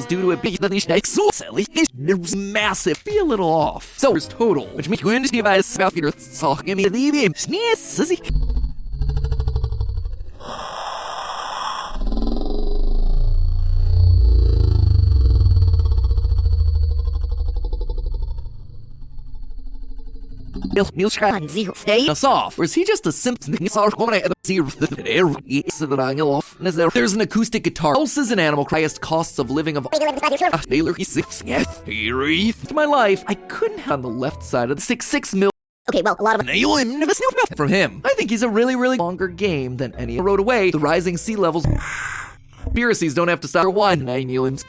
due to it being so silly. It's massive. Be a little off. So there's total, which means you understand by South Peter talking me the game. Sneeze. Stay us off, or is he just a Simpson? There's an acoustic guitar. Else is an animal. Highest costs of living of Taylor. To my life, I couldn't have on the left side of the 6 mil. Okay, well, a lot of From him. I think he's a really longer game than any. Rode away the rising sea levels. Conspiracies don't have to stop for one. R2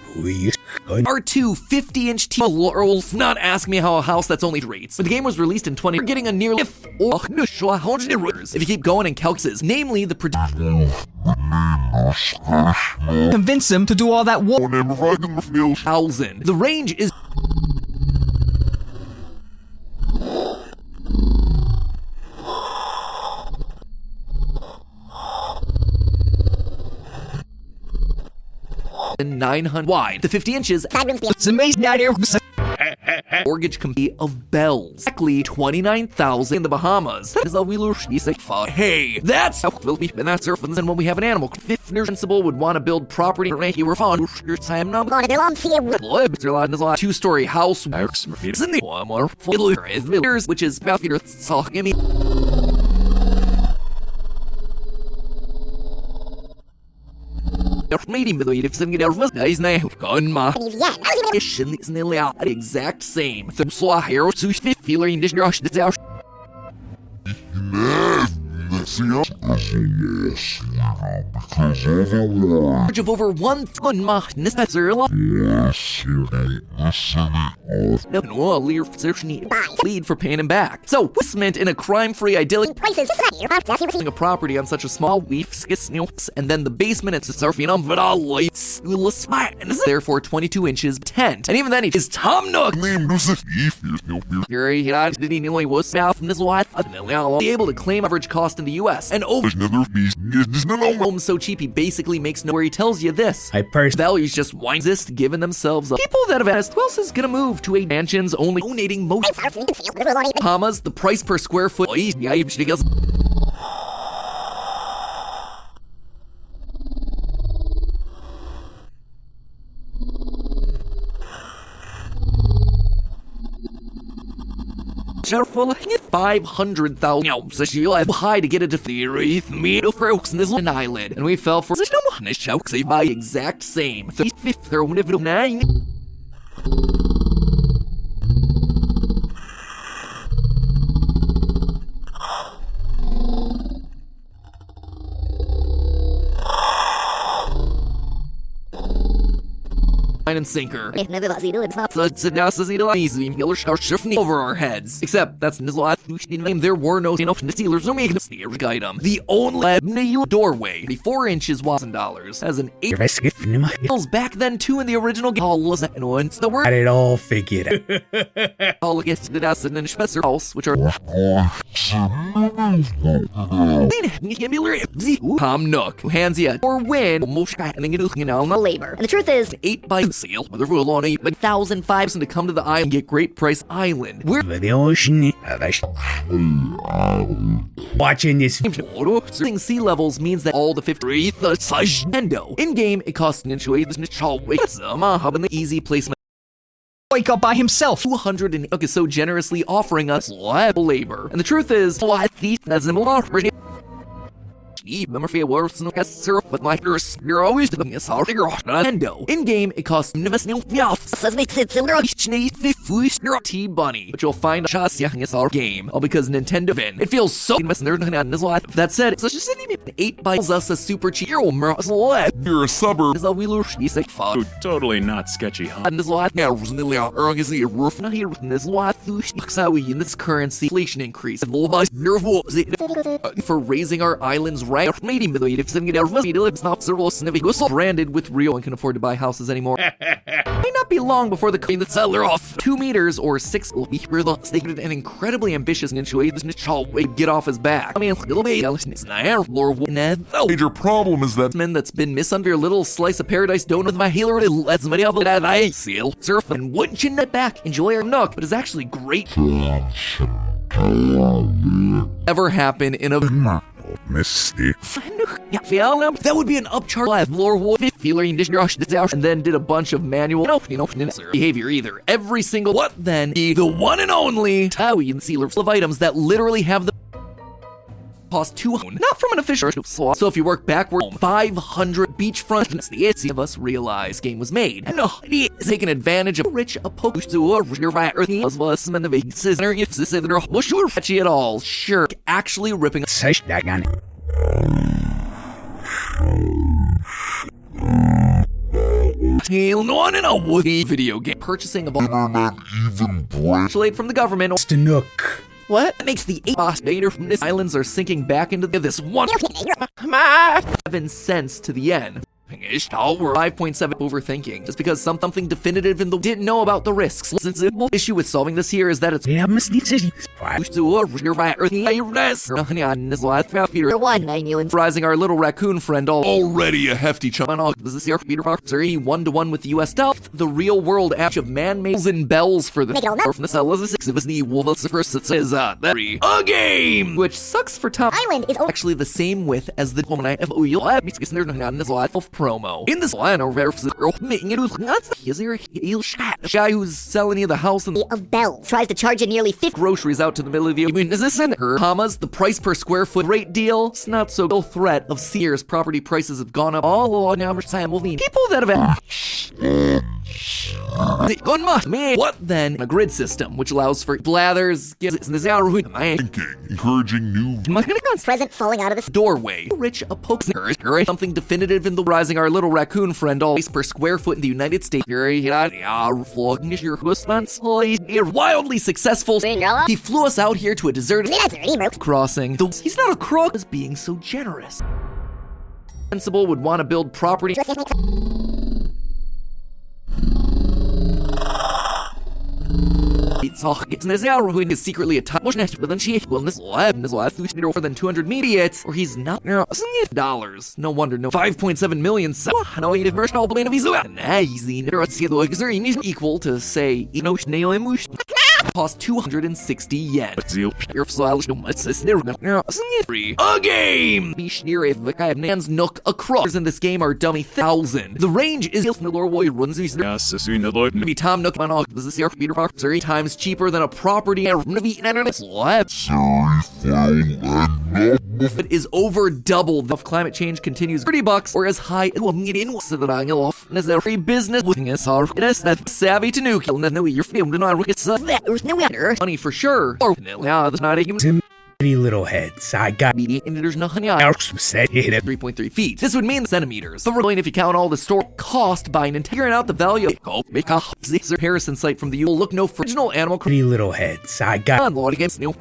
50-inch TV. Not ask me how a house that's only rates. But the game was released in 20. We're getting a nearly if you keep going and calculus, namely the Convince him to do all that work. 1,000. The range is and 900 wide. The 50 inches. It's amazing out here. Mortgage can be of bells. Exactly 29,000 in the Bahamas. That is a wheeler. Hey, that's how we'll be in that surfing. And when we have an animal, fifth principal would want to build property. You were fond. Two-story house. Which is about exact same. Average of over 1 ton lead for paying him back. So, what's meant in a crime-free, idyllic a property on such a small and then the basement it's a surfing on therefore 22 inches tent. And even then he is Tom Nook. Be able to claim average cost in the US and over home so cheap he basically makes no where he tells you this. Values just exist giving themselves up. People that have asked who else is gonna move to a mansions only donating most Bahamas, the price per square foot full 500,000 high to get it to theory folks in this an island, and we fell for by exact same 9. And sinker. Over our heads. Except that's there were no stealers no making item. The only doorway, the 4 inches $1,000 as an 8 back then too in the original game. And once the word Got it all figured all against the Dassen and Spencer house, which are Tom Nook, who hands you or win labor. And the truth is, 8 by seal, whether we'll on 8,005 to come to the island, get Great Price Island. We're the ocean. Watching this. Sea levels means that all the 50 Nintendo. In game, it costs an inch away. The easy placement. Wake up by himself. 200 and is so generously offering us labor. And the truth is, with my you're always doing this Nintendo. In game, it costs T-Bunny, but you'll find our game. All because Nintendo Vin. It feels so that said, it's just 8 buys us a super cheap. You're a suburb. Totally not sketchy, huh? In this currency inflation increase for raising our island's right? Maybe branded with real and can afford to buy houses anymore. May not be long before the clean the seller off 2 meters or 6 will be stated an incredibly ambitious ninja get off his back. I mean, Major problem is that man that's been misunderstood your little slice of paradise donut with my healer lets many of that I seal surf and wouldn't you net back enjoy our nook, but it's actually great ever happen in a mistake. That would be an upchart live lore feeling and then did a bunch of manual behavior either. Every single what then the one and only Taui and sealers of items that literally have the cost 200, not from an official so if you work backward 500 beachfront the itsy of us realize game was made and taking advantage of rich approach to a as well as the big scissor if this is catchy at all sure actually ripping on in a woody video game purchasing of Internet even break. from the government It's the nook. what makes the 8 boss data from this islands are sinking back into this one 7 cents to the end. 5.7 overthinking just because something definitive and didn't know about the risks. Since the issue with solving this here is that it's rising our little raccoon friend already a hefty chunk. This is here Peter 1-to-1 with the US Stealth, the real world act of man-made and bells for the from the cell is a 6 of the wolves first it says a game which sucks for top Island is actually the same width as the woman I have of promo. In this line of guy who's selling you the house and of bells. Tries to charge you nearly 50 groceries out to the middle of the is this in her commas the price per square foot rate deal? It's not so real threat of Sears property prices have gone up all along now people that have what then? A grid system which allows for blathers Thinking, encouraging new present falling out of the doorway. Rich a poker something definitive in the rising our little raccoon friend all per square foot in the United States. Wildly successful. He flew us out here to a deserted crossing. He's not a crook. Is being so generous. Sensible would want to build property. Is secretly a top but then she will this more than 200 mediates or he's not dollars. No wonder no 5.7 million equal to say cost 260 yen. A game! Man's nook across in this game are dummy 1,000. The range is maybe Tom Nook this is Peter Park 3 times cheaper than a property and it is over double if climate change continues $30 or as high it will meet in as every business with us are it is that savvy to nuke and know you're filmed and money for sure or that's not a Pretty little heads. I got and there's nothing said it at 3.3 feet. This would mean centimeters. But really, if you count all the store cost by figuring out the value of this comparison site from the you will look no original animal pretty little heads. I got against new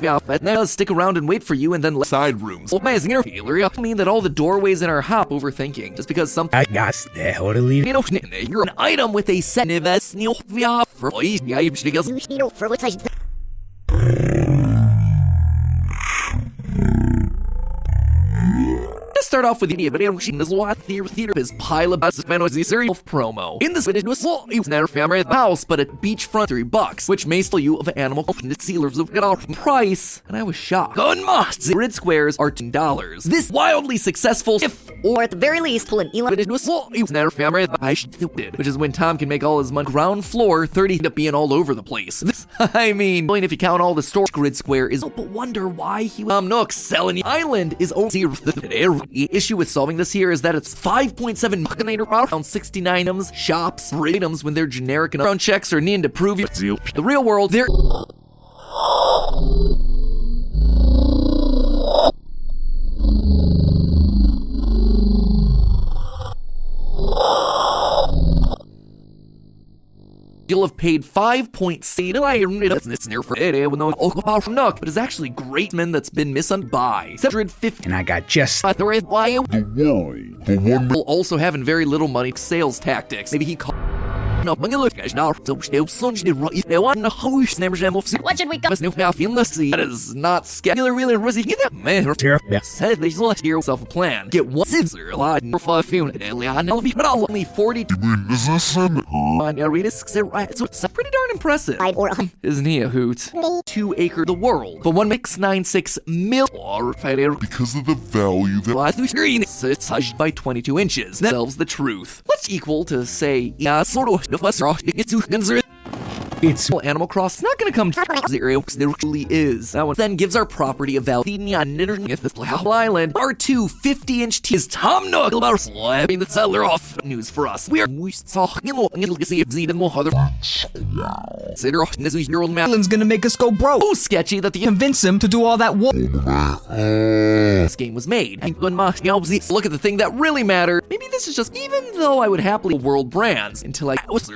now stick around and wait for you and then side rooms. Amazing I mean that all the doorways in our hop overthinking just because something I got you're an item with a set for which I start off with the idea of theater is pile of promo. In this video, it's never family at the house, but at beachfront $3, which may sell you of animal sealers of price, and I was shocked. Grid squares are $10. This wildly successful, if or at the very least pull an Elon it's never family which is when Tom can make all his money. Ground floor 30 up being all over the place. I mean, if you count all the store grid square is but wonder why he Nook selling the island is over the issue with solving this here is that it's 5.7 around 69 items, shops, items when they're generic and background checks are needing to prove you the real world they're you'll have paid 5.8 it's near for it with no nook, but is actually great men that's been misunderstood by 750. And I got just The why The why? The one will also having very little money sales tactics. Maybe he called. No, what should we go? That is not scary. Really, Rosie, get that man. Said they select yourself a plan. Get one scissor, line for 5 but only 40. is this in her? So it's pretty darn impressive. Or Isn't he a hoot? 2 acre the world, but 1.96 mil Because of the value that it's hushed by 22 inches. That tells the truth. Let's equal to say, yeah, sort of. it's Animal Cross is not going to come to 0 because there really is. That one then gives our property a value. Island. Our 2 50-inch T is Tom Nook slapping the settler off. News for us. We are Island's gonna make us go broke. so sketchy that the Convince him to do all that work. this game was made. Look at the thing that really mattered. Maybe this is just, even though I would happily world brands until I was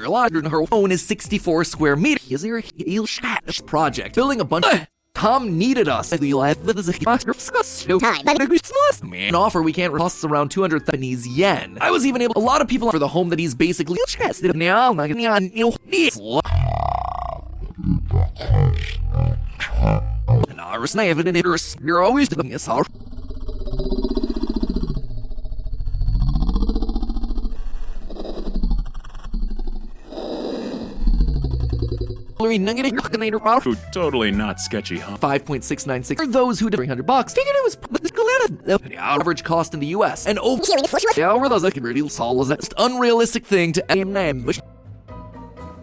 her own is 64 square meters. Is there a project building a bunch of Tom needed us. Time. An offer we can't costs around 200 Japanese yen. I was even able, a lot of people for the home that he's basically you're always doing this. Totally not sketchy, huh? 5.696 for those who did $300. Figured it was the average cost in the US. And over those that's unrealistic thing to ambush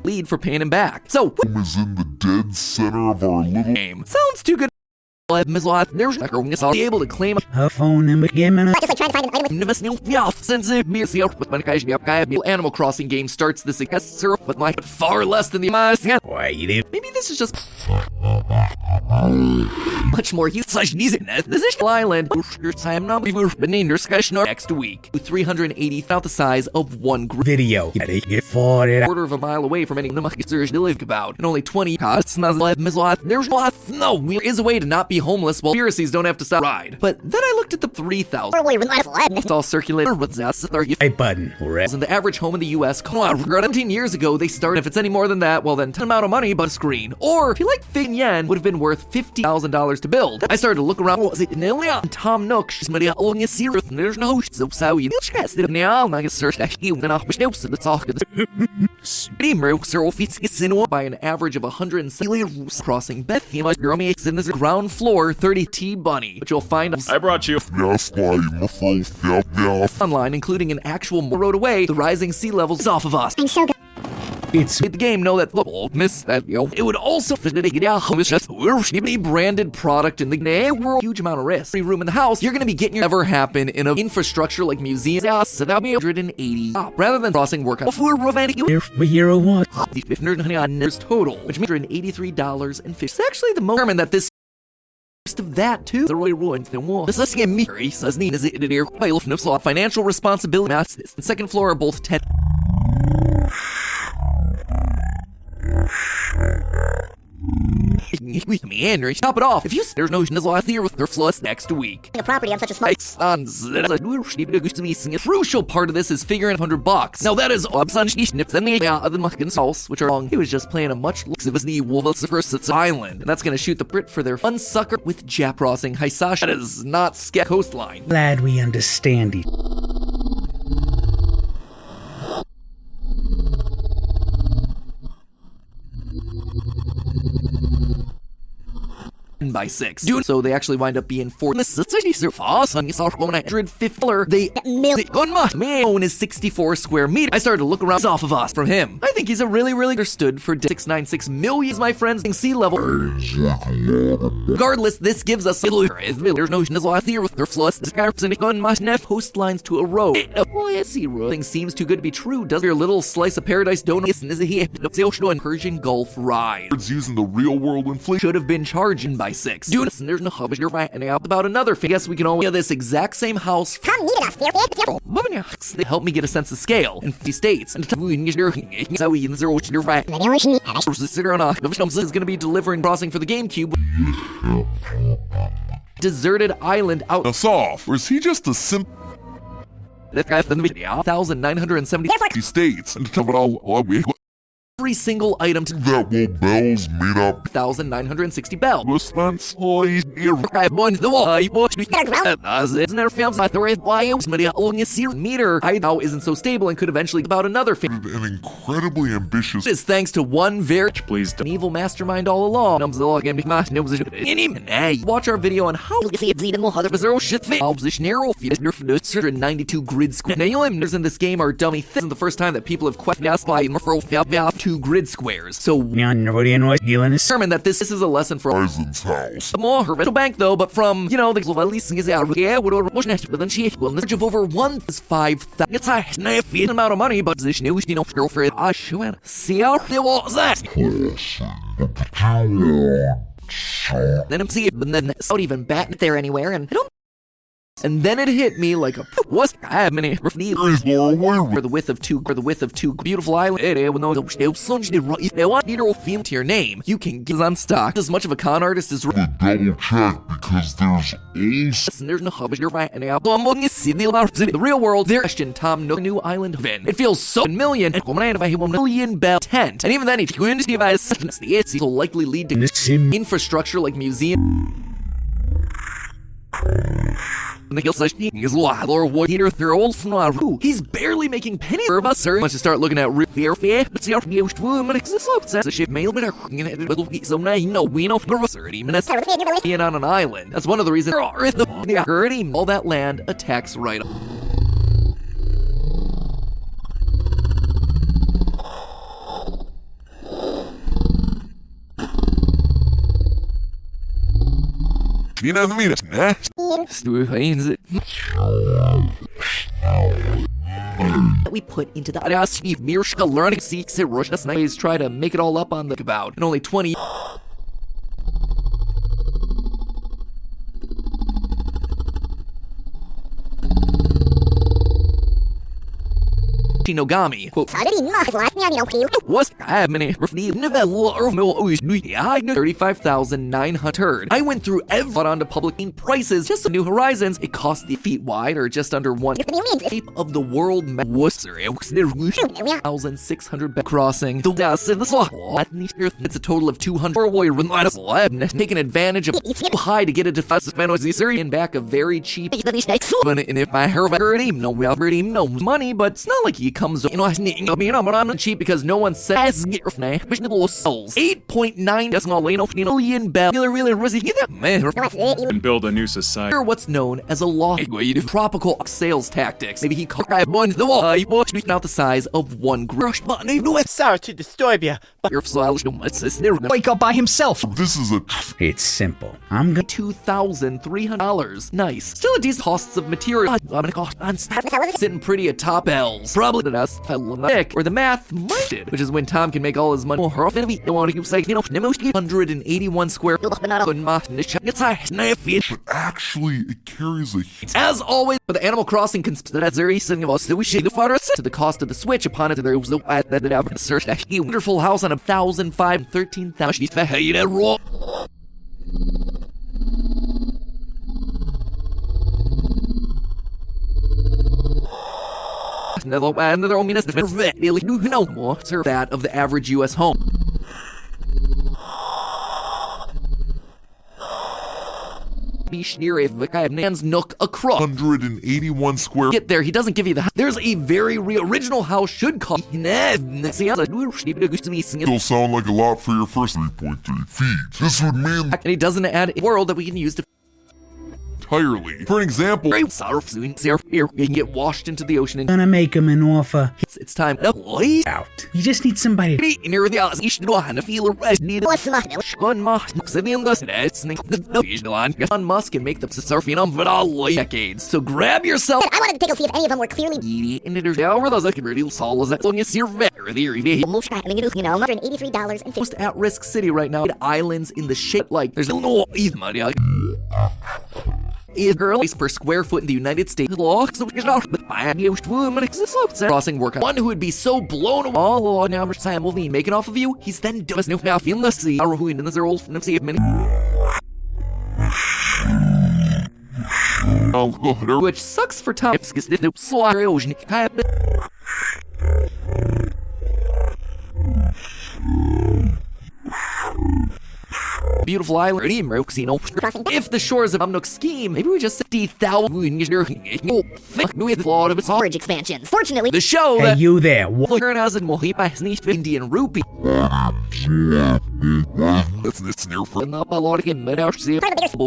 lead for paying him back. So is in the dead center of our little game. Sounds too good. There's able to claim her phone and begin. just like trying to find an item. Animal Crossing game starts this but far less than the maybe this is just much more this is island time next week 380 about the size of one Video. quarter of a mile away from any of the monsters to live about, and only 20 costs. There's no, there is a way to not be homeless while conspiracies don't have to stop ride. But then I looked at the 3,000. It's all circulated with A button. in the average home in the US. 17 years ago, they started. If it's any more than that, well then, ton amount of money but a screen. Or if you like Fing Yen, would have been worth $50,000 to build. I started to look around. Was it Tom Nook? There's no by an average of 170 crossing Beth in this ground floor 30T bunny, which you'll find I brought you. online, including an actual road away. The rising sea levels off of us. I'm so good. It's The game know that miss that it would also be branded product in the world. Huge amount of risk. Free room in the house. You're gonna be getting your ever happen in an infrastructure like museums. So that'll be 180 rather than crossing work out. hero one. There's total, which means $183 and $50. It's actually the moment that this of that too. The Roy ruins the wall. This is me. He says need is it here. Financial responsibility. The second floor are both 10. Meandering. Top it off. If you there's no nizzle out here with their floods next week. A property on such a small. A crucial part of this is figuring $100. Now that is which are long. He was just playing a much versus island, and that's gonna shoot the Brit for their fun sucker with Jap crossing Hisashi. That is not sketch coastline. Glad we understand it. By 6. Dude, so they actually wind up being 4. This is $150. They own is 64 square meters. I started to look around off of us from him. I think he's a really understood for 696 million. My friends in sea level. Regardless, this gives us there's no here with their floods. Coastlines to a road. Thing seems too good to be true. Does your little slice of paradise donut? Persian Gulf ride. Using the real world inflation Should have been charging by 6. Dude, there's no hub, you're right, and out about another thing. Guess we can only have this exact same house. Come meet us, They help me get a sense of scale in 50 states. And you're right. Is gonna be delivering crossing for the GameCube. Deserted island out. Us off, or is he just a simple 1,970 states and talk about all every single item to that will bells made up 1,960 bells. response here Meter now isn't so stable and could eventually about another thing. an incredibly ambitious Is thanks to one very Please don't. evil mastermind all along. Watch our video on how 92 grid squares in this game are dummy. This is the first time that people have questioned 2 grid squares. So determine that this is a lesson for Eisen's house. more her bank though, but from the of over 1 is 5,000. It's a amount of money, but this news for see out there was that. Then I'm seeing, but then it's not even bat there anywhere, and I don't. And then it hit me like a what's happening for the width of two beautiful island area with no theme to your name. You can get on stock. As much of a con artist as Double check because there's no hub. You're right. And the real world. There, question Tom no new island Vin. It feels so million bell tent. And even then, if you device, it will likely lead to infrastructure like museum. He's barely making pennies for us, sir. Once you start looking at being on an island. That's one of the reasons all that land attacks right up. you know what I mean? It's nasty. We put into the Mirshka learning seeks at Russia's nice try to make it all up on the about and only 20 Shinogami. Quote, what's happening? 35,900. I went through every onto public prices just New Horizons. It cost the feet wide or just under 1/8 of the world map. 1,600 crossing. It's a total of 200. Taking advantage of high to get a defensive and back a very cheap. And if I heard him, no money, but it's not like he comes I'm cheap because no one says 8.9 million bell. And build a new society. What's known as a law tropical sales tactics. Maybe he called the wall out the size of one grush button. Sorry to disturb you, but Wake up by himself. This is a It's simple. I'm gonna $2,300. Nice. Still a decent costs of material. Sitting pretty atop L's. Probably the best or the math minded, which is when Tom can make all his money. 181 square. actually it carries a As always, for the Animal Crossing to the cost of the Switch upon it, there was no search a wonderful house on 1,500 13,000. That of the average U.S. home. Man's nook across 181 square. Get there, he doesn't give you the. There's a very original house should cost. Still sound like a lot for your first 3.3 feet. This would mean And he doesn't add a world that we can use to entirely. For an example, you can get washed into the ocean and Gonna make him an offer. it's time to play Out. You just need somebody to Elon Musk and make them surfing on for all decades. So grab yourself. I wanted to take a see if any of them were clearly $183.50. Most at-risk city right now. Islands in the shape like there's no is per square foot in the United States. Crossing work. One who would be so blown away. Oh, now Sam will be making off of you. He's then doing this new in the sea. Which sucks for Tom. Beautiful island. If the shores of Umnook scheme, maybe we just 50,000 Storage expansions. Fortunately, the show Hey, that you there. Indian rupee.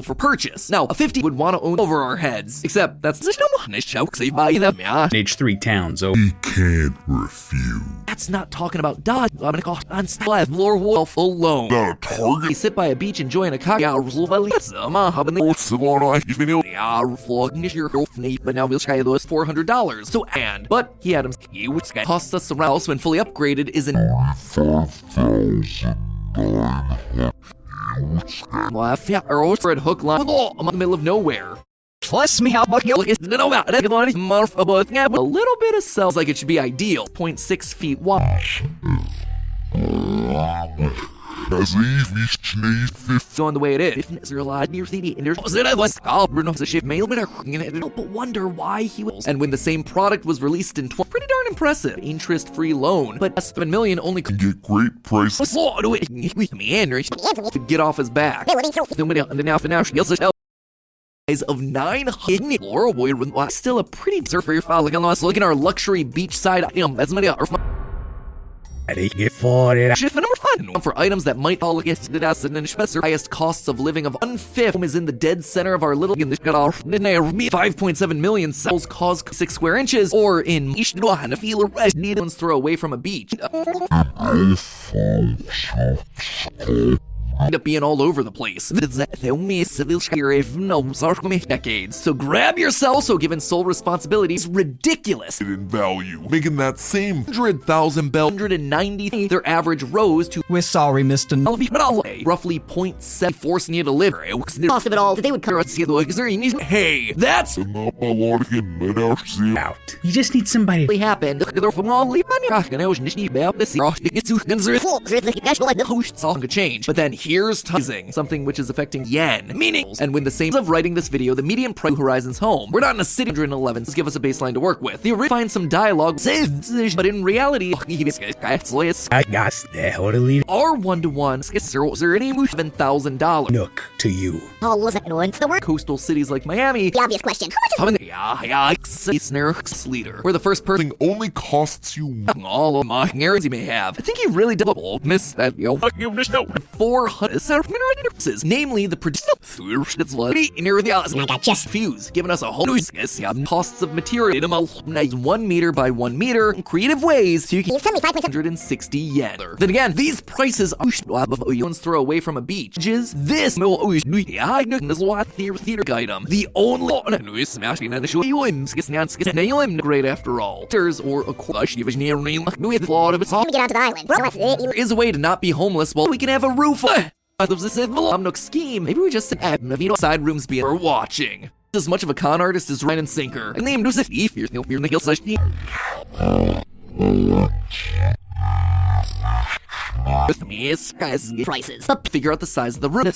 For purchase. Now, a 50 would want to own over our heads. Except that's H3 towns. Oh, he can't refuse. that's not talking about dodge. I'm gonna cost on slab floor wolf alone. Not a target. They sit by a beach enjoying a cocktail. But now we'll try those $400. So but he had him costs us around also when fully upgraded is an Red hook line in the middle of nowhere. Plus me out, A little bit of cells like it should be ideal. 0.6 feet wide. So on the way it is. But wonder why he was. And when the same product was released in pretty darn impressive. Interest-free loan. But 7 million only could Get great prices. to get off his back. Of 900 still a pretty surfer file. Look at our luxury beachside item. That's many get for it. shift number 5 for items that might all against the highest costs of living of 1/5 is in the dead center of our little 5.7 million cells cause 6 square inches or in ones throw away from a beach. End up being all over the place. Decades. So grab yourself. So given sole responsibility is ridiculous. In value, making that same 100,000 bell 190. Their average rose to We're sorry, Mr. roughly 0.7, forcing you to live. cost of it all, they would cover. Hey, that's Out. You just need somebody to happened. Song could change, but then here's something which is affecting yen, meaning, and when the same of writing this video, the median price of Horizon's home. We're not in a city 111, so give us a baseline to work with. The find some dialogue, but in reality, I got there. How to leave our 1-to-1 $7,000. Nook to you. All was that once the word. Coastal cities like Miami, The obvious question. How much is leader, where the first person only costs you all of my errands he may have. I think he really double missed that 400 namely the I got just fuse, giving us a whole costs of material 1 meter by 1 meter in creative ways so you can 160 yen. Then again, these prices are throw away from a beach. This theater item. The only great after all. Or a Let me get out to the island. there is a way to not be homeless while we can have a roof. Umnook scheme. Maybe we just side rooms be watching. As much of a con artist as Ryan and Sinker. And named was if you're in the hill with me, prices. But figure out the size of the room. The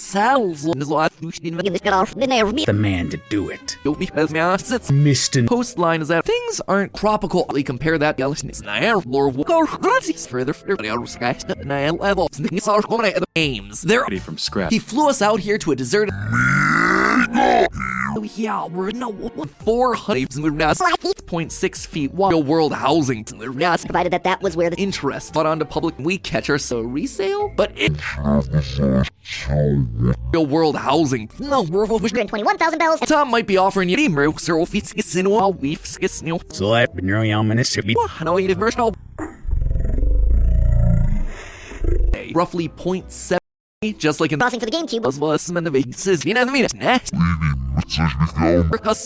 man to do it. Mr. Postline is that things aren't tropically compare that further games. There Ready from scratch. he flew us out here to a deserted Oh yeah, we're no 400.6 feet wide. Real world housing. Provided that was where the Interest brought onto public. We catch our so resale, but it real world housing. No, we're 121,000 bells. Tom might be offering you Slap in your Ministry. roughly 0.7, just like in Crossing for the GameCube.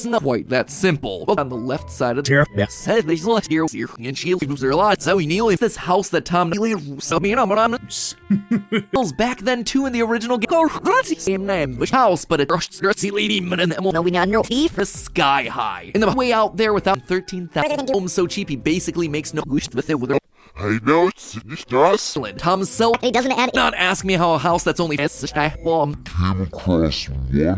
Not quite that simple. On the left side of Sure, yeah. said this house that Tom back then too in the original game. Same name, house, but lady No, we not know. Thief. sky high. In the way out there without 13,000 homes so cheap he basically makes no wish with it with her. I know it's us. Tom's cell It doesn't add. not ask me how a house that's only Came across one very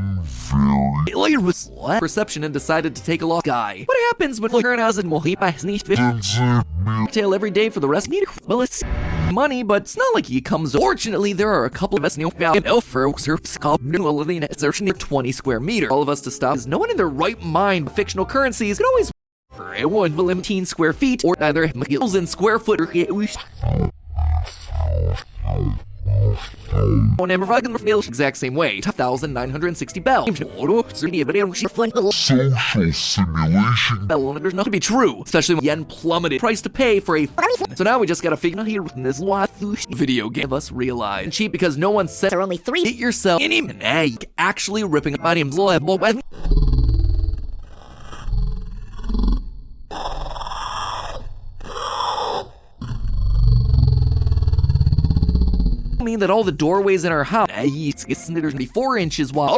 perception and decided to take a look. Guy, what happens when turn house and tail every day for the rest? Well, it's money, but it's not like he comes. Fortunately, there are a couple of us new 20 square meter. All of us to stop is no one in their right mind. Fictional currencies can always 1 square feet or either in square foot or exact same way. 1,960 bells. social simulation. There's not to be true, especially when yen plummeted. Price to pay for a so now we just gotta figure out here in this video game. Us realize cheap because no one said There are only 3. it yourself. Any egg actually ripping up my name's mean that all the doorways in our house there's 4 inches wide.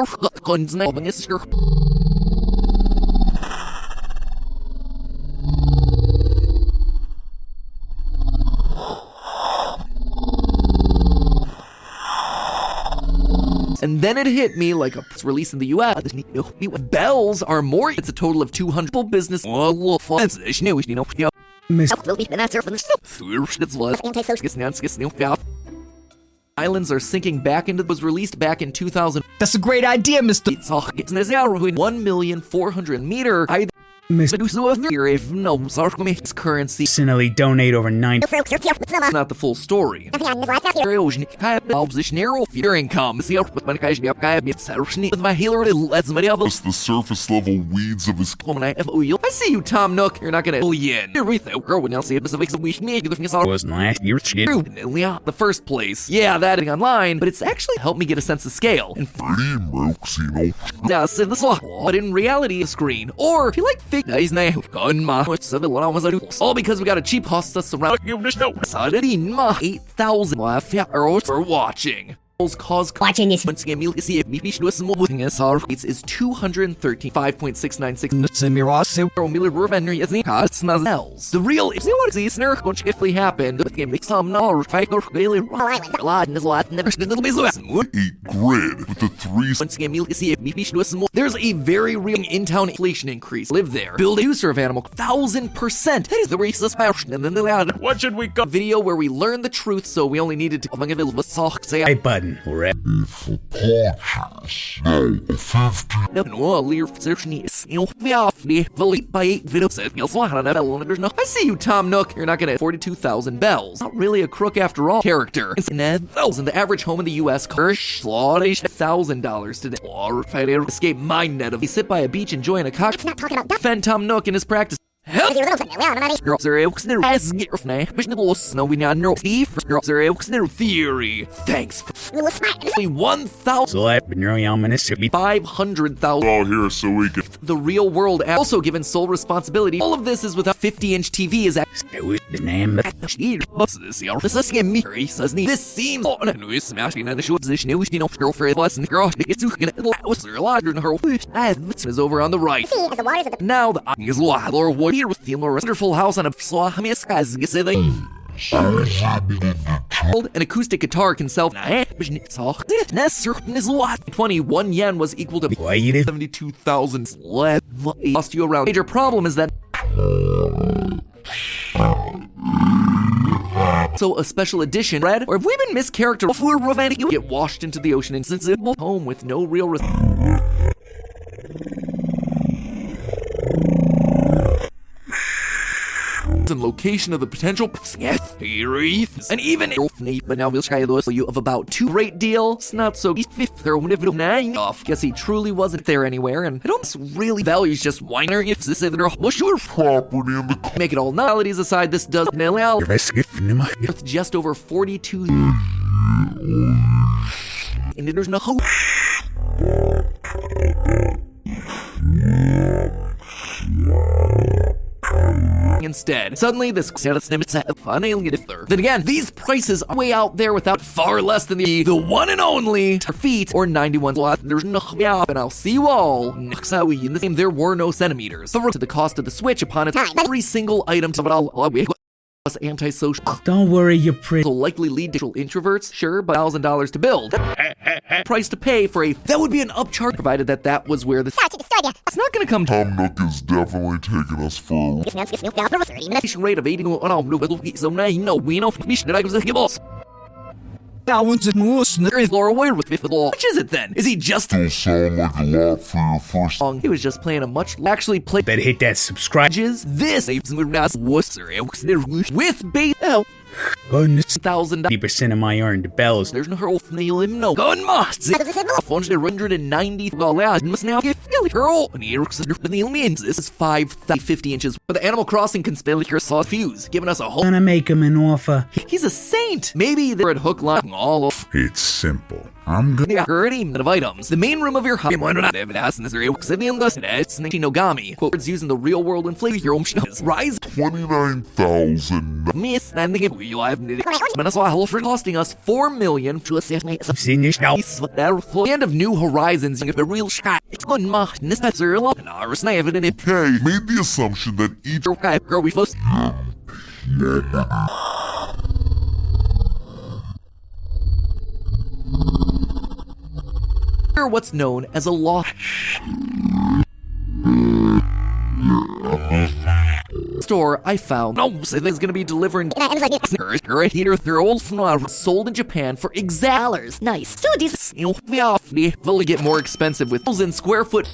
And then it hit me like a release in the US. Bells are more. It's a total of 200 business. Islands are sinking back into was released back in 2000. That's a great idea, Mr. It's 1,400,000 meter. If no currency, Personally donate over 9. not the full story. Your income. With my healer, let's Plus the surface level weeds of his I see you, Tom Nook. You're not gonna yen. Wasn't last year's shit. The first place. Yeah, that online, but it's actually helped me get a sense of scale. And but in reality, a screen. Or if you like fake days now, all because we got a cheap host us around 8,000 euros for watching. Cause Watching this. is 235.696 the real is what is what happened. The game makes some no fight or really grid with the 3 there's a very real in-town inflation increase. Live there. Build a user of animal 1,000%. That is the racist fashion. And then they had What should we go? video where we learned the truth, so we only needed to say Hey, button. Rep. I see you, Tom Nook. You're not gonna 42,000 bells. Not really a crook after all. Character. The average home in the U.S. $1,000 today. Escape my net of. Sit by a beach enjoying a cocktail. Not talking about that. Defend Tom Nook in his practice. Help! Theory. Thanks. Only 1,000. Slap in your Ministry. 500,000. all here so we can The real world also given sole responsibility. All of this is without 50-inch TV is The name. this seems is over on the right. See, as the waters of the Now the is or what here with the wonderful house on a an acoustic guitar can sell 21 yen was equal to 72,000. Lost you around. Major problem is that so a special edition red or have we been mischaracterized? You get washed into the ocean and sensible home with no real and location of the potential and even but now we'll try to you of about 2 great deal. It's not so off. Guess he truly wasn't there anywhere, and I don't really values just whiner if this is property in the make it all nullities aside. This does out worth just over 42 and there's no hope. Instead, suddenly this then again, these prices are way out there without far less than the one and only feet or 91 slot. There's no and I'll see you all next week. In this game, there were no centimeters. To the cost of the Switch upon its every single item to was antisocial. Don't worry, you're pretty. Will likely lead to introverts, sure, but $1,000 to build. Price to pay for a that would be an upcharge, provided that was where the it's not gonna come to Tom Nook is definitely taking us for a rate of 80 so now you know we know Laura Ware with fifth law. Which is it then? Is he just still sound like a lot for your first song? He was just playing a much actually play. Better hit that subscribe. This with bait. Oh. Goodness. 1,000 50% of my earned bells. There's no whole no gun must 190 must now get girl and this is 550 inches. But the Animal Crossing conspiracy saw fuse, giving us a whole Gonna make him an offer. He's a saint. Maybe they're at hook line all of It's simple. I'm gonna of items. The main room of your house. It's Nogami. Quotes using the real world inflation your own rise 29,000. Miss and the costing us $4 million to assist me. The end of New Horizons a real shot. It's good made the assumption that each girl we first what's known as a law store I found say there's gonna be delivering sold in Japan for $. Nice. So these will get more expensive with in square foot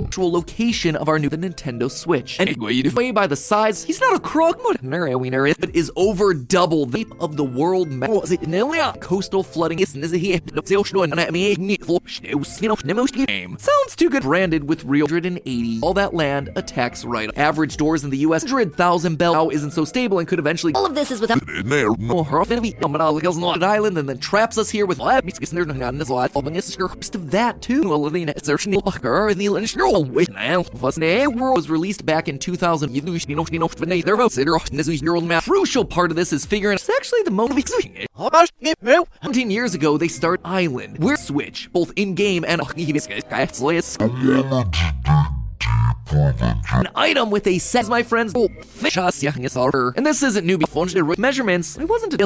actual location of our new Nintendo Switch. And way by the size, he's not a crook, but is over double the of the world map. Coastal flooding is game. Sounds too good. Branded with real 180. All that land, a tax write. Average doors in the US 100,000 bell isn't so stable and could eventually all of this is without island and then traps us here with of that too. Was released back in 2000. Crucial part of this is figuring it's actually the most 17 years ago they start Island. We're Switch, both in-game and an item with a set, my friends. And this isn't new. Measurements. It wasn't a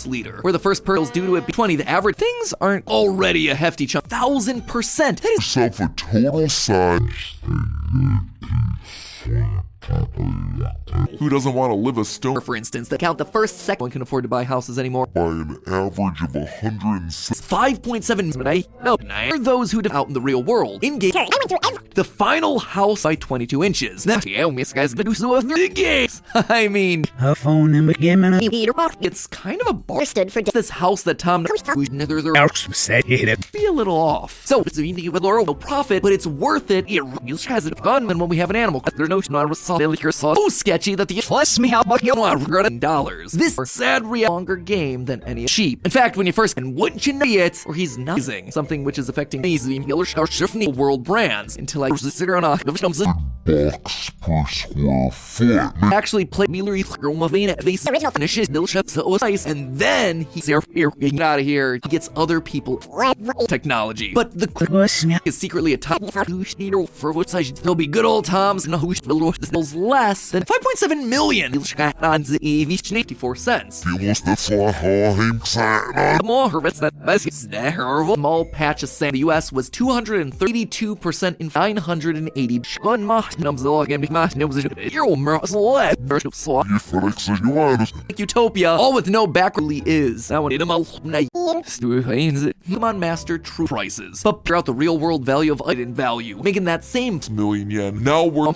leader. Where the first pearls due to it be 20. The average things aren't already a hefty chunk. 1,000%. That is yourself a total size. Who doesn't want to live a stone? For instance, that count the first second one can afford to buy houses anymore. By an average of 106. 5.7. No, for those who out in the real world. In game, the final house by 22 inches. Now, guys, I mean, her phone number given up. It's kind of a bar. Stood for This house that Tom said it be a little off. So it's no profit, but it's worth it. It has a gunman when we have an animal. There's no so sketchy that the bless me how about $100. This sad longer game than any sheep. In fact, when you first and wouldn't you know it, or he's not using something which is affecting easily world brands until I sit around bucks per square foot. Actually play original finishes ice, and then he's here getting out of here. He gets other people technology. But the is secretly a top for what size. There'll be good old Tom's no who's less than 5.7 5.7 million. 84 cents. Vi måste få ha hemsärna. Small patch of sand. The U.S. was 232% in 980. Utopia, all with no background is. Come on, master true prices. But figure out the real world value of item value, making that same Million yen. Now we're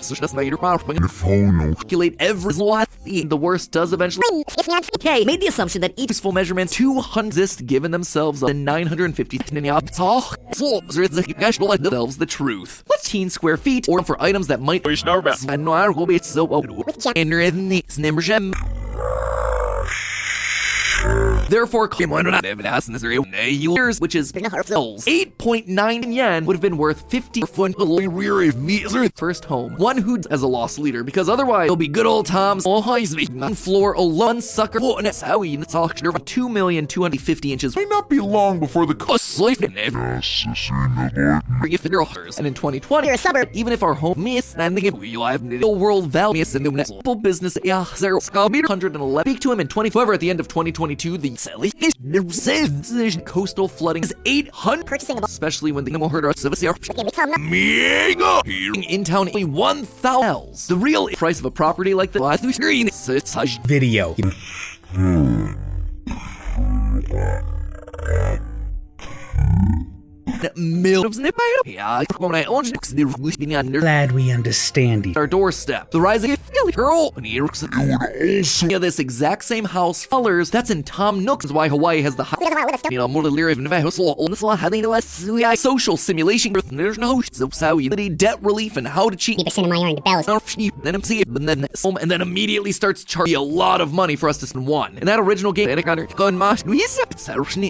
calculate every the worst does eventually. Okay, made the assumption that each Useful measurements 200 exist, given themselves the 950 themselves the truth. Let's 10 square feet or for items that might therefore, claim years, which is 8.9 yen, would have been worth 50 first home. One who as a lost leader, because otherwise it'll be good old Tom's floor alone sucker. 2,250 inches. may not be long before the And in 2020, you're a suburb. even if our home miss and the real world value is in the business, speak to him in 20. However, at the end of 2022, the coastal flooding is 800, Purchasing a especially when the heard our in town only 1,000. The real price of a property like the Video. millions. Glad we understand it. Our doorstep. The rising girl this exact same house colors that's in Tom Nook's why Hawaii has the social simulation there's no debt relief and how to cheat 50% of my earned bells. and then immediately starts charging a lot of money for us to spend one. And that original game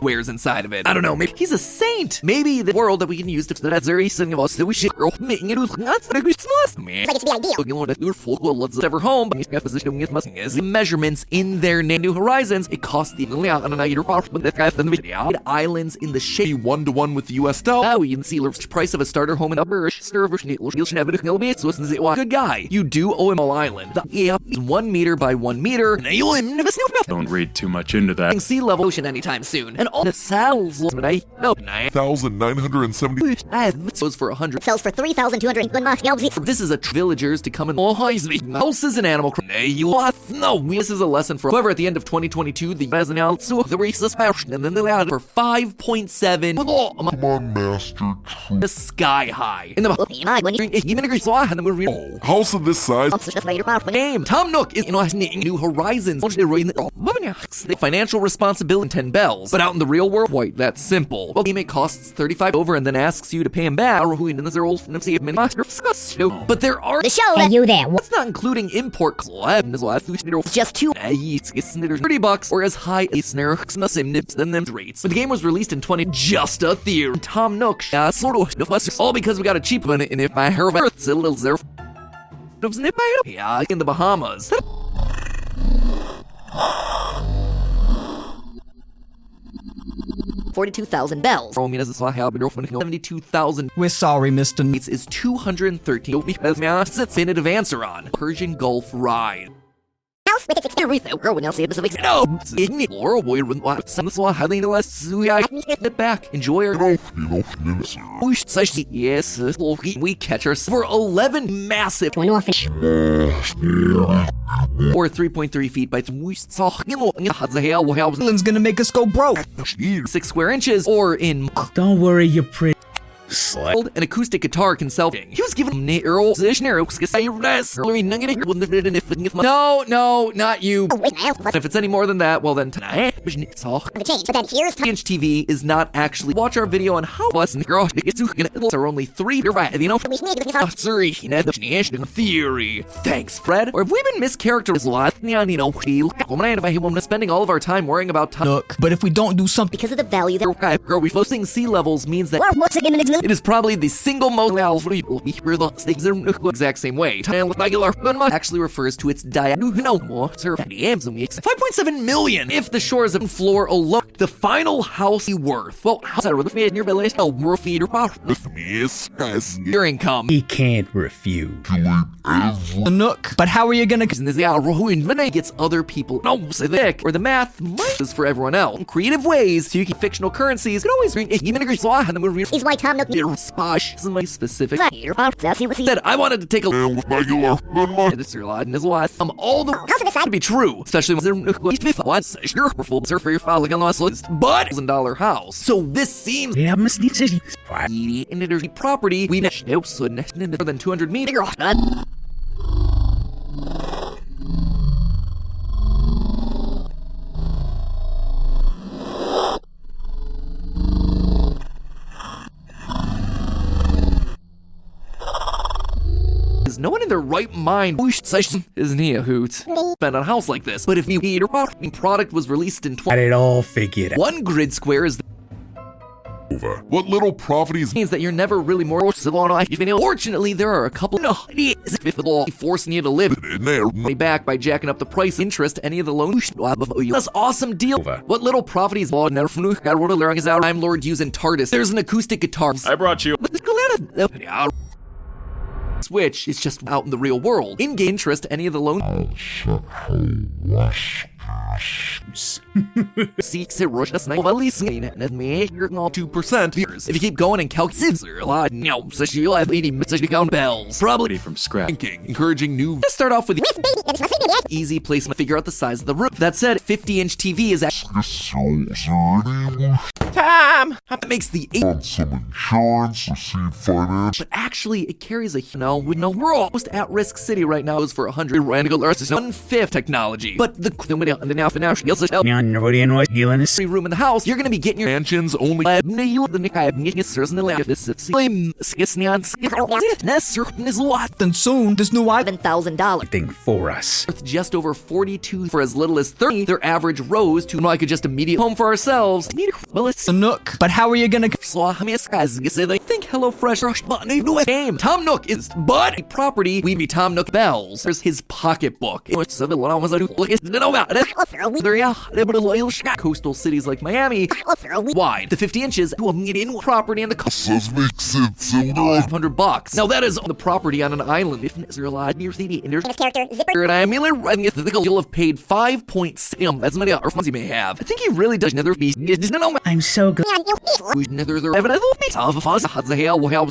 wears inside of it. I don't know, maybe he's a saint. Maybe the world that we can use to that very thing of us that we should making it Like it's the ideal. ever home measurements in their new horizons. It costs the islands in the shape 1-to-1 with the US dollar. Price of a starter home in a good guy. You do owe him all island. 1 meter by 1 meter. Don't read too much into that. Sea level ocean anytime soon. And all the cells 1,970. goes for 100. Sells for 3,200. This is a villagers to come in houses and animal. No, this is a lesson for. However, at the end of 2022, the and then they allowed for 5.7. Come on, master. The sky high in the House of this size. game. Tom Nook is New Horizons. Financial responsibility 10 bells, but out in the real world, quite that simple. Well, game it costs 35 over and then asks you to pay him back. But there are The show. Hey, you there? that's not including import Just two. $30 or as high as than them rates. But the game was released in 20. Just a theory. Tom Nook, all because we got a cheap one. And if I heard it's a little zero. In the Bahamas. $42,000 bells. 72,000 We're sorry, Mr. is 213. Definitive answer on Persian Gulf ride. House with its everything. Girl, now say specifics. No, sit back, enjoy our. Yes, we catch our for 11 massive To an orphan. or 3.3 feet by Island's gonna make us go broke. 6 square inches, or in Don't worry, you pretty slut. an acoustic guitar consulting. He was given No, not you. Oh, wait, now. If it's any more than that, well then tonight. The change. But then here's time. Inch TV is not actually. Watch our video on how us and girl are only 3. You're right, you know. Theory. Thanks, Fred. Or have we been mischaracterized a lot? Spending all of our time worrying about Look, but if we don't do something, Because of the value that. Are we posting sea levels means that Once again, it's it is probably the single most exact same way. Actually refers to its diameter. 5.7 million if the shores of floor alone The final house worth. Well, how's that really in your village? Oh, more feed your With me is guys. your income. He can't refuse. The nook. But how are you gonna? And this ruin when it gets other people no say thick or the math might is for everyone else. Creative ways to keep fictional currencies can always ring even agree so and the movie Is why Tom Nook Sposh is my specific sassy. that I wanted to take a look And with regular. at this your lot and his lot. All the How's it to be true, especially when they're sure for your file on the list, but $1,000 house. So this seems Yeah, must need to. in energy property we more than 200 meters. No one in their right mind isn't he a hoot? Spend on a house like this. But if your product was released in Got it all figured out. 1 grid square is What little properties means that you're never really more civil. Fortunately, there are a couple forcing you to live in there? money back by jacking up the price interest any of the loans. That's awesome deal. What little properties I'm Lord using TARDIS. There's an acoustic guitar. I brought you. Switch is just out in the real world. In-game interest, any of the loans. Seeks it rush us now leasing and me you're not 2% years. If you keep going and calculate a lot no such you'll have 80 such count bells. Probably From scratch. Thinking, encouraging new. let's start off with the easy placement. Figure out the size of the room. That said, 50-inch TV is actually Tom! that makes the 8. Some insurance, receive finance. But actually, it carries a with no we're almost at-risk city right now is for 100 random Earth 1/5 technology. But the now free room in the house, you're gonna be getting your Mansions only. Then soon, this new $7,000. Thing for us. worth just over 42 for as little as 30. Their average rose to I could just immediate home for ourselves. Well, it's the nook. But how are you gonna? think HelloFresh rush button new game. Tom Nook is but a property we be Tom Nook bells. There's his pocketbook. Coastal cities like Miami. Wide. The 50 inches to a median property in the coast. Does make sense. $500. Now that is on the property on an island. If it's your lot near the Famous character, Zipper. and I'm you'll have paid 5.6 as many other funds you may have. I think he really does nether be I'm so glad. nether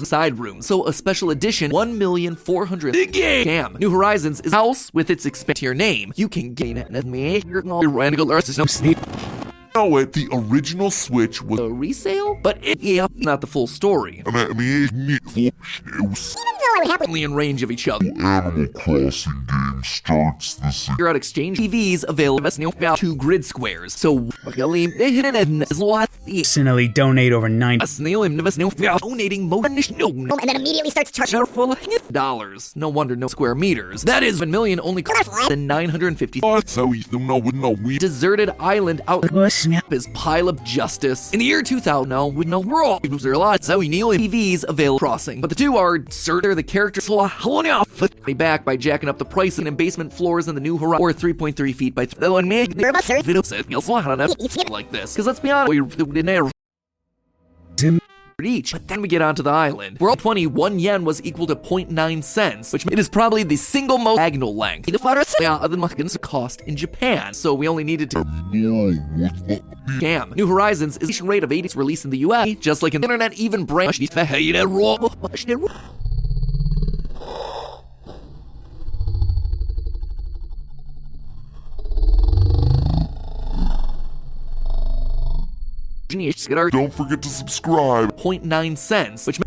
side room. So a special edition 1,400,000 game. New Horizons is a house with its expand to your name. You can gain it and me. You're No, wait, the original Switch was a resale, but not the full story. Even though I would happily Only in range of each other. Animal Crossing game starts this. You're at exchange TVs available as 2 grid squares. So Personally donate over 9. donating most and then immediately starts charging. dollars. No wonder no square meters. That is 1 million only costs than 950. So you don't know with no we. Deserted island out his pile of justice. In the year 2000, no, with no world, there are lots of TVs available crossing, but the two are certain the characters back by jacking up the pricing and basement floors in the new Horizon, or 3.3 feet by like this. Because let's be honest, we didn't each. But then we get onto the island. World 21 yen was equal to 0.9 cents, which it is probably the single most diagonal length. The cost in Japan, so we only needed to Damn. New Horizons is a rate of 80 released in the US, just like an internet even branch. Don't forget to subscribe. 0.9 cents, which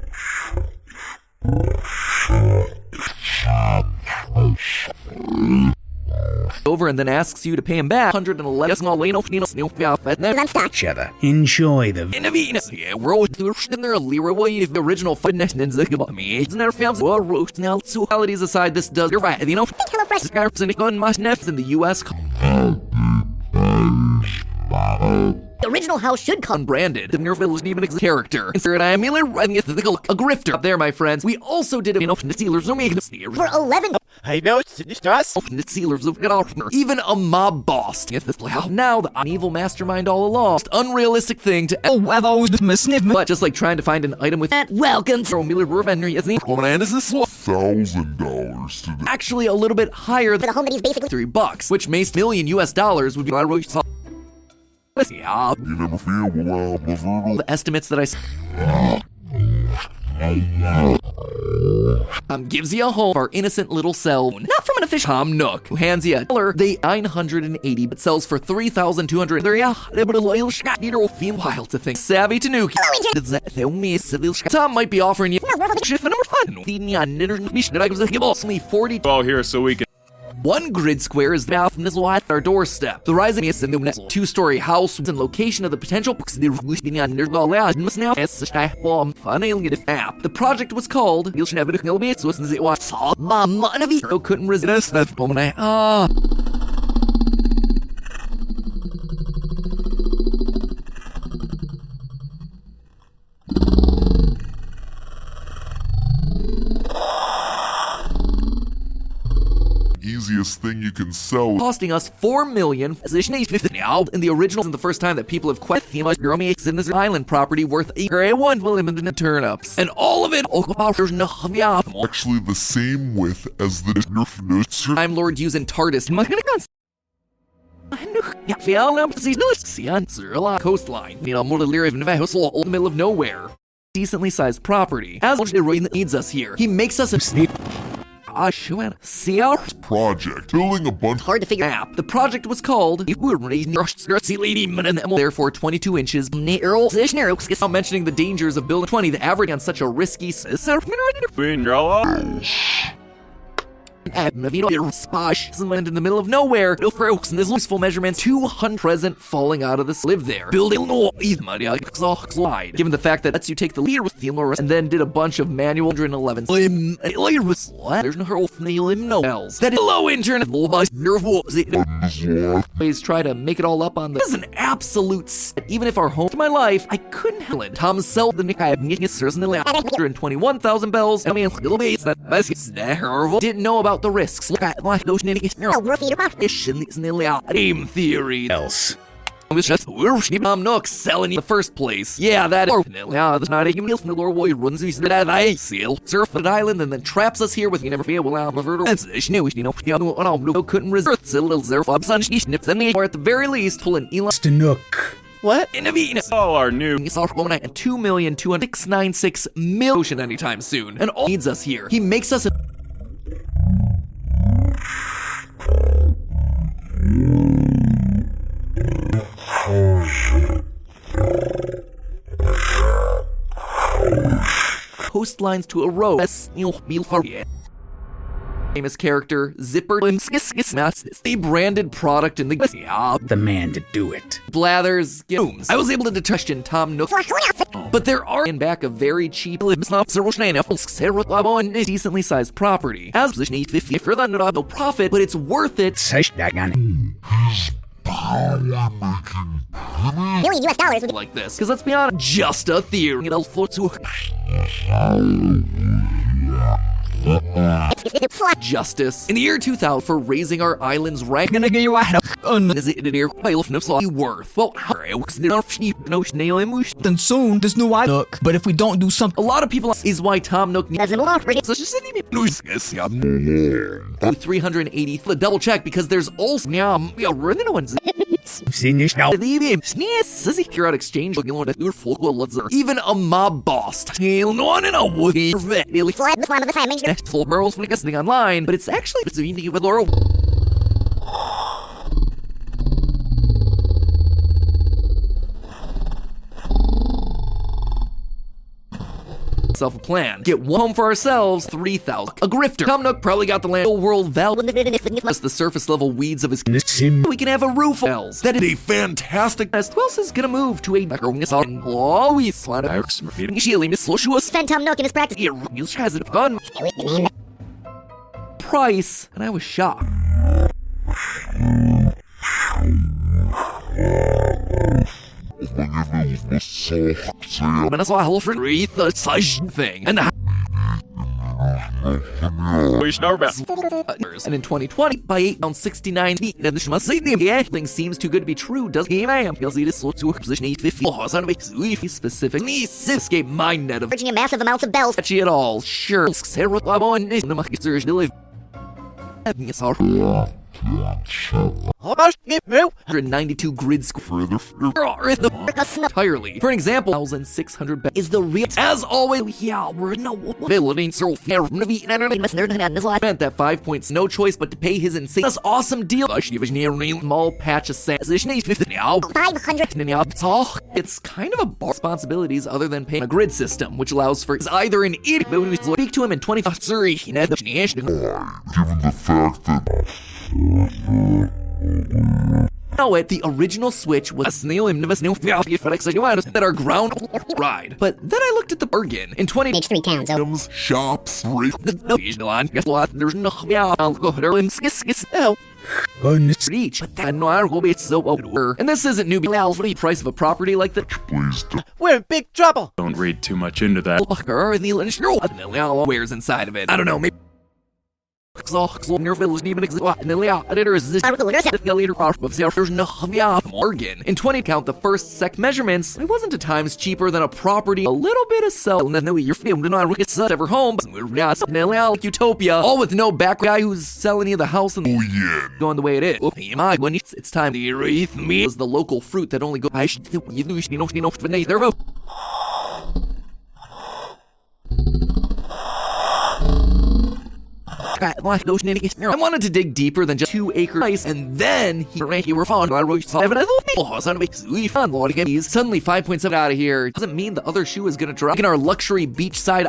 over and then asks you to pay him back 111 Each other. Enjoy the. Yeah, we're always in there if the original fitness about me. Isn't there films? Well, roast now. So qualities aside, this does. You're right. You know, HelloFresh must nefts in the US. The original house should come Unbranded. The Nerville isn't even a character. Insert a grifter. Up there, my friends. We also did a Steelers for 11. I know it's us. Even a mob boss. Now the evil mastermind all along. Most unrealistic thing to Oh, I've always been sniff. but just like trying to find an item with Welcome to $1,000 to the actually a little bit higher the than home that he's basically $3, which makes million US dollars would be you never feel the estimates that gives you a home for our innocent little cell, not from an official Tom Nook, who hands you a dollar. They 980, but sells for 3,200. Wild to think. Savvy Tanuki. Tom might be offering you shift number 5. Only 40. All here so we can. One grid square is now from this at our doorstep. The rising is in the two-story house and location of the potential app. The project was called couldn't resist that moment. easiest thing you can sell. Costing us $4 million. In the originals, and the first time that people have questioned in this island property worth $1 million in turnips, and all of it Actually the same width as the Time Lord using TARDIS. Coastline, middle of nowhere. Decently sized property. As needs us here, he makes us a project. Building a bunch. hard to figure out. app. The project was called therefore 22 inches. Not mentioning the dangers of building 20, the average on such a risky land in the middle of nowhere. No folks in this useful measurement. 200 present falling out of this live there. Building slide. Given the fact that lets you take the lead with the and then did a bunch of manual 111. There's no else. That is low internet. Always try to make it all up on the. This is an absolute even if our home to my life, I couldn't handle it. Tom sell the 121,000 bells. I mean, little base that didn't know about the risks. Game theory. Else. It was just Tom Nook selling in the first place. Yeah, that that's not even runs these surf the island and then traps us here with you never feel couldn't resist or at the very least pull an Elon Nook. What? in a Venus. All our new. And 2,296 million anytime soon. And all needs us here. He makes us a coastlines to a row. Famous character Zipper the branded product in the man to do it. Blathers Gooms. I was able to detect in Tom Nook, but there are in back a very cheap decently sized property. As position 50 for the no profit, but it's worth it. Million US dollars would be Like this, because let's be honest, just a theory. It'll float to justice in the year 2000 for raising our island's rank. Gonna get you out Is it near worth? Well, then soon there's no look. But if we don't do something, a lot of people is why Tom Nook needs doesn't look pretty. 380. Double check because there's also ones. Seen this now. You're at exchange. Even a mob boss. Slide this one of the time. Full barrels thing online, but it's actually with Laurel. A plan. Get one home for ourselves, 3,000. A grifter. Tom Nook probably got the land world value. Plus the surface level weeds of his. We can have a roof. Bells. That is a fantastic. Who else is gonna move to a always Spend Tom Nook in his practice. has it gun price, and I was shocked. Minnesota thing and And in 2020, by 8 pounds 69 feet, and this must say the seems too good to be true. Does he am? He'll see this sort of position 850. Specific escape my net of Virginia massive amounts of bells. catchy at all. Sure. Sarah Labon is the market surge to live. 192 grid entirely. For an example, 1,600 is the real. As always, yeah, we're no ability so fair. Meant that 5 points, no choice but to pay his insane, awesome deal. Small patch of sand. 500. It's kind of a responsibilities other than paying a grid system, which allows for either an idiot who speak to him in 25. Given the fact that the original Switch was a snail that are ground ride. But then I looked at the bargain in 20 Makes 3 towns. shops, there's no Goodness. each, but that will be so over. And this isn't newbie the price of a property like that. please do. We're in big trouble. Don't read too much into that. Where's inside of it? I don't know, maybe. There's no Morgan. In 20 count the first sec measurements, it wasn't 2 times cheaper than a property, a little bit of sell, and then you're filmed in our ever home. Utopia, all with no back guy who's selling you the house and going the way it is. When it's time to eat me is the local fruit that only goes. I wanted to dig deeper than just 2 acre ice, and then he were found. Suddenly 5.7 out of here. Doesn't mean the other shoe is gonna drop in our luxury beachside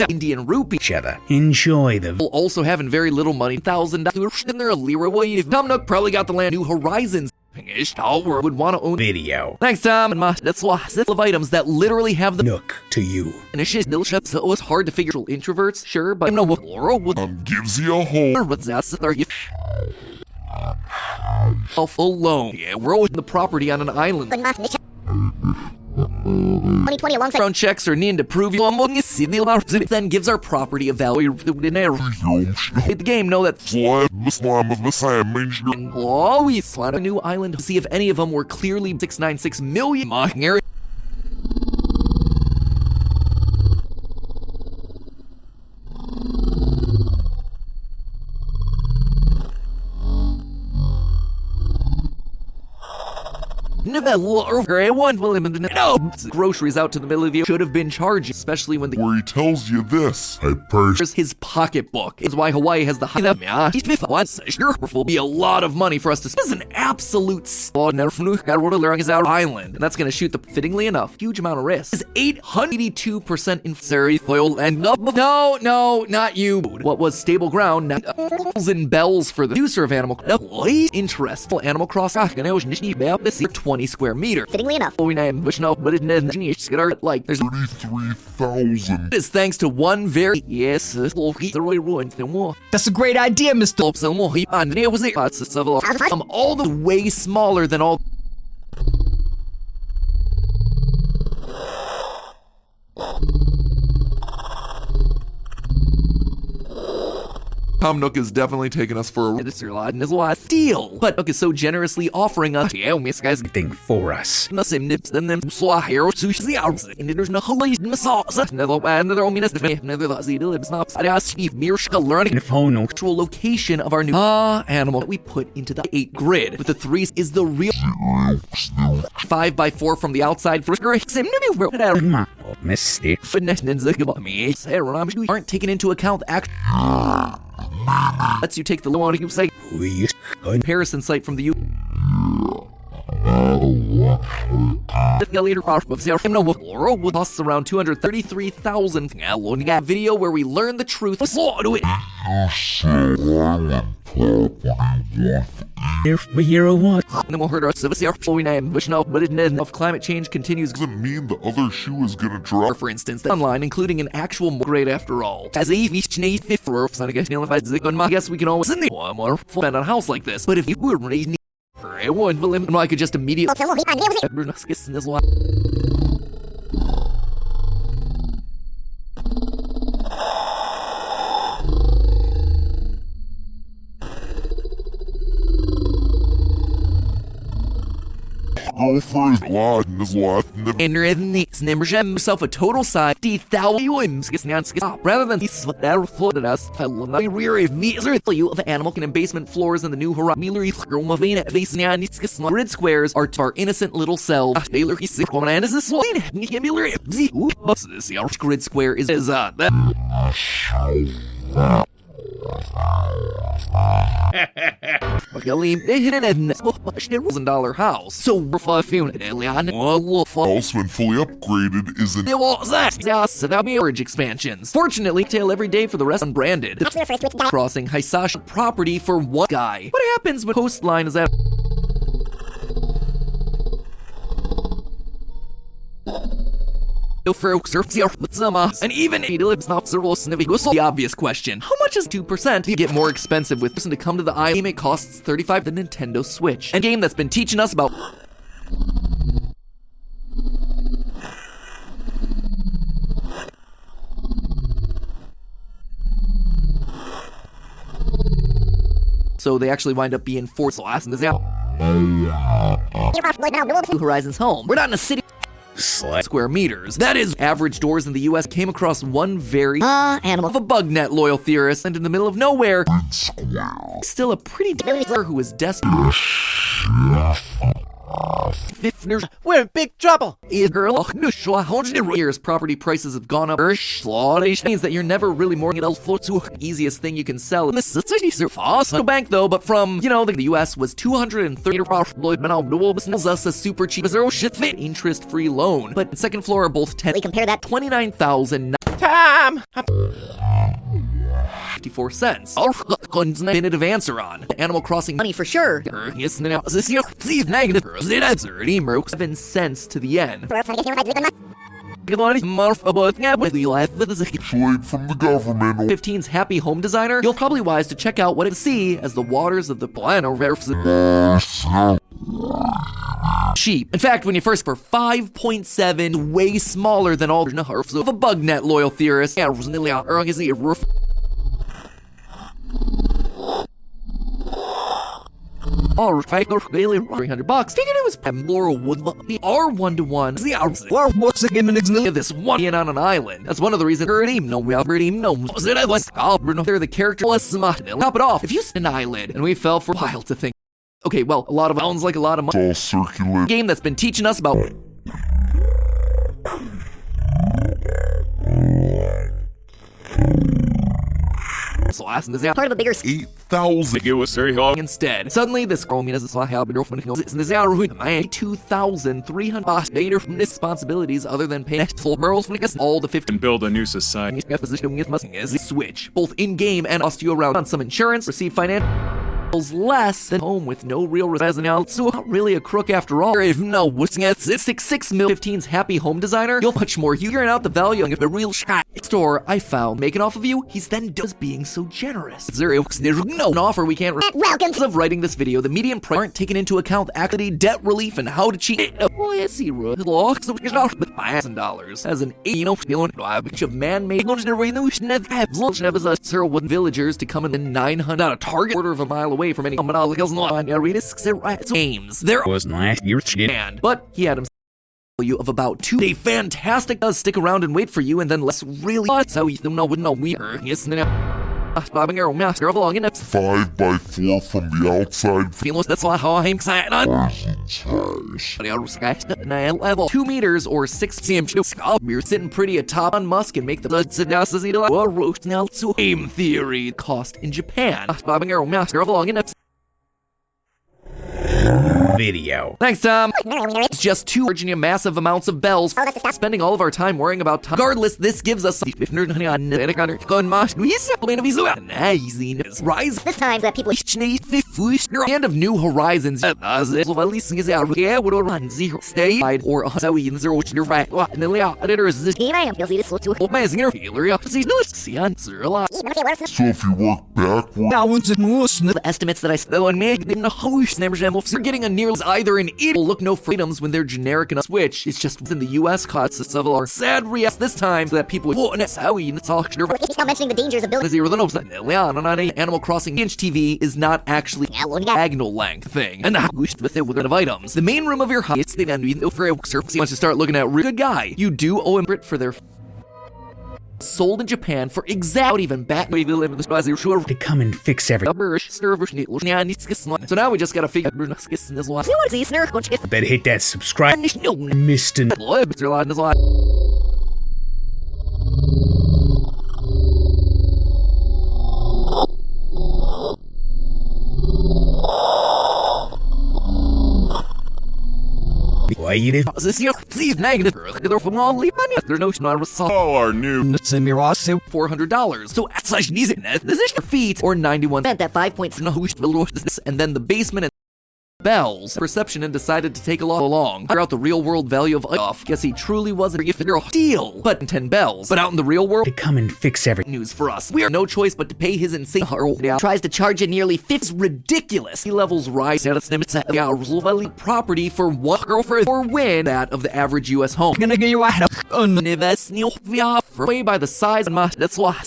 Indian rupee. Cheddar. Enjoy them. Also having very little money, $1,000 in their Leroy. Tom Nook probably got the land New Horizons. Would want to own Video. Thanks, Tom. And that's why of items that literally have the Nook to you. and it's just so it was hard to figure introverts, sure, but no what Laura would Gives you a hole. what's that full loan. Yeah, we're always in the property on an island. 2020 alongside. Background checks are needed to prove you then gives our property a value in there. Hit the game, know that always slide a new island to see if any of them were clearly 696 million area. Groceries out to the middle of the should have been charged, especially when where he tells you this. I purchased his pocketbook. Is why Hawaii has the will be a lot of money for us to spend. This is an absolute island, and that's gonna shoot the fittingly enough huge amount of risk. Is 882% in Surrey foil and no, not you. What was stable ground now and bells for the user of animal interest animal cross 20 square meter. Fittingly enough. We name which no, but it's like there's 33,000. this thanks to one very That's a great idea, Mr. all the way smaller than all. Tom Nook is definitely taking us for a Deal, but Nook is so generously offering us Thing for us. the same nips than them swahiro sushi hours and there's no holy massage another ominous another it's not learning If no actual location of our new animal that we put into the 8 grid. With the 3 is the real 5x4 from the outside for mistake. aren't taken into account the actual lets you take the low you say We comparison site from the later would costs around 233,000 video where we learn the truth. if we hear a what? Of climate change continues. doesn't mean the other shoe is gonna drop. For instance, online, including an actual grade after all. As I guess we can always spend on a house like this, but if you were raising I could just immediately girlfriend lied in his life. And himself a total size rather than us rear value of animal can in basement floors in the new grid squares are our innocent little selves. Grid square is that. $1,000 house. So we're House when fully upgraded is an marriage expansions. Fortunately, tail every day for the rest unbranded. Crossing Hisashi property for one guy. What happens when coastline is that? And even the obvious question: how much is 2%? You get more expensive with person to come to the island. Game it costs $35 the Nintendo Switch. And game that's been teaching us about. So they actually wind up being forced last in this out. Horizon's home. We're not in a city. Square meters. That is, average doors in the US came across one very animal of a bug net, loyal theorist, and in the middle of nowhere, still a pretty who was desperate. We're in big trouble. Years property prices have gone up. Means that you're never really more easiest thing you can sell. No bank though, but from the US was $230. Sells us a super cheap interest-free loan. But second floor are both 10. Compare that $29,000. Tom! 54 cents. Definitive answer on Animal Crossing money for sure. 7 cents to the end. Flight from the government. 15's Happy Home Designer. You'll probably wise to check out what it see as the waters of the planet. Cheap. In fact, when you first for 5.7, way smaller than all of a bug net, loyal theorist. $300. Figured it was more would be our one-to-one. What's the game in This one in on an island. That's one of the reasons they're the character. Top it off. If you an eyelid, and we fell for a while to think. Okay, well, a lot of sounds like a lot of money. It's all circular. Game that's been teaching us about. Part of a bigger 8,000. It was very hard. Instead, suddenly this girl is $2,300 later from responsibilities other than paying full girls all the 50 And build a new society. switch both in game and cost you around on some insurance, receive financial less than home with no real residence. So not really a crook after all. If no, what's it? 15's Happy Home Designer. You'll much more. You figuring out the value of a real store I found. Making off of you, he's then does being so generous. There's no offer we can't. welcome Of writing this video, the median price aren't taking into account equity, debt relief, and how to cheat. $1,000 as an of man-made villagers to come in 900 out a target quarter of a mile away from any games. There Was last year's shit. but he had himself value of about 2. A fantastic does stick around and wait for you, and then less really. So you know we are. Yes, now. 5x4 from the outside. That's how I'm excited. 2 meters or 6 cm. We're sitting pretty atop on Musk and make the game theory cost in Japan. Video. Thanks, Tom. It's just 2 charging you massive amounts of bells. Spending all of our time worrying about time. Regardless, this gives us rise. this time that people And of New Horizons. Stay or editor is this game I am guilty to slow to amazing. So if you work backwards, Now, what's it most? The estimates that I still on me didn't know how You're getting a near either an idiot look no freedoms when they're generic enough, which is just in the US costs of our sad react this time so that people would He's not mentioning the dangers of building. Animal Crossing inch TV is not actually a diagonal length thing. And with it with items. The main room of your house, they once you start looking at good guy, you do owe him for their sold in Japan for exact even back To come and fix everything. so now we just gotta figure Better hit that subscribe, Mr. Why you did? Oh, our new $400. So such this is your feet or 91 Spent that 5 points. and then the basement and bells perception and decided to take along figure out the real world value of off. Guess he truly wasn't a deal, but 10 bells. But out in the real world, To come and fix everything. news for us. We have no choice but to pay his insane Tries to charge you nearly 50. ridiculous. Sea levels rise property for one girl for win that of the average US home. Gonna get you a Way by the size and that's why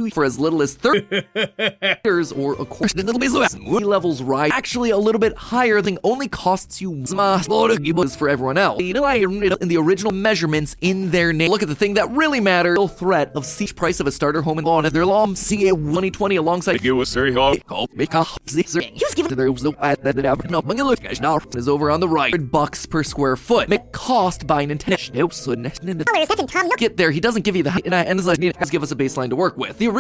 for as little as 30 years or a quarter. Sea levels rise actually a little bit higher than only costs you for everyone else. In the original measurements in their name. Look at the thing that really matters. The threat of siege price of a starter home in lawn at their law CA 2020 alongside It was very hot. he was given there was no is over on the right. $100 per square foot. Make cost by Nintendo. That's in Tom Nook. Get there, he doesn't give you the and it's like give us a baseline to work with. The original